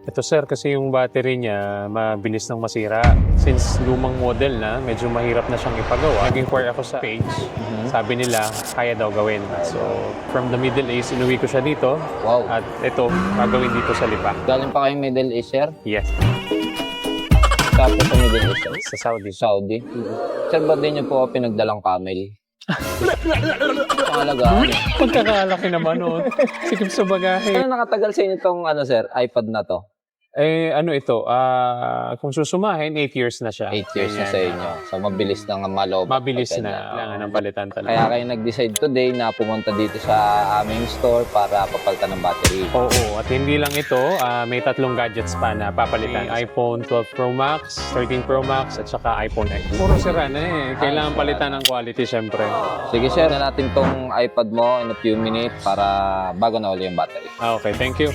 Ito sir, kasi yung battery niya mabilis nang masira. Since lumang model na, medyo mahirap na siyang ipagawa. Nag-inquire ako sa page. Sabi nila, kaya daw gawin. So, from the Middle East, inuwi ko siya dito. Wow. At ito, gagawin dito sa Lipa. Galing pa kayong Middle East, sir? Yes, Tapos sa Middle East, sir? sa Saudi. Saudi? Sir, ba't din niyo po ako pinagdalang camel? Pangalagaan. Pagkakalaki naman, oh. Sikip sa bagahe. Ano nakatagal sa inyo itong, sir, iPad na to? Ano ito, kung susumahin, 8 years na siya. 8 years na sa inyo. So, mabilis na nga maloob. Mabilis na. Kailangan ng palitan talaga. Kaya kayo nag-decide today na pumunta dito sa aming store para papalitan ng battery. Oo, at hindi lang ito, may 3 gadgets pa na papalitan. May iPhone 12 Pro Max, 13 Pro Max, at saka iPhone X. Puro sira na eh. Kailangan palitan ng quality, syempre. Sige, share na natin tong iPad mo in a few minutes para bago na uli yung battery. Okay, thank you.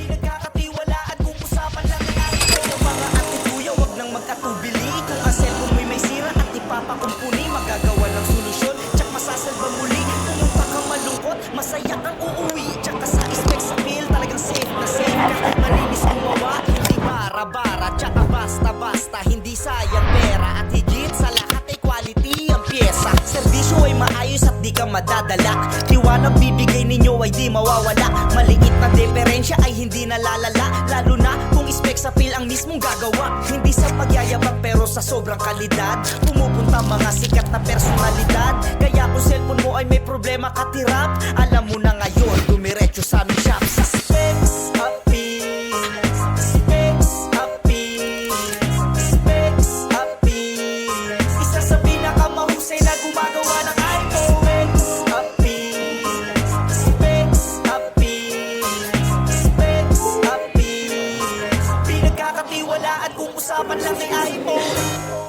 Magkatubili kung ang cellphone mo'y may sira at ipapakumpuni, magagawa ng solusyon, tsak masasalba muli. Pumunta kang malungkot, masaya kang uuwi, tsaka sa specs appeal, talagang safe na safe ka. Malinis gumawa, hindi bara-bara, tsaka basta-basta, hindi sayang pera. At higit sa lahat ay quality ang pyesa. Serbisyo ay maayos at di ka madadala, liwanag bibigay ninyo ay di mawawala. Maliit na diferensya ay hindi nalalala, lalo na kung specs appeal ang mismong gagawa. Hindi sa pagyayabang pero sa sobrang kalidad, pumupunta mga sikat na personalidad. Kaya kung cellphone mo ay may problema katirap, alam mo na ngayon, dumiretso sa aming shop. Sa specs appeal, specs appeal, specs appeal, isa sa pinakamahusay na gumagawa ng iPhone. Specs appeal, specs appeal, specs appeal, pinagkakatiwalaan kung usapan lang ay iPhone.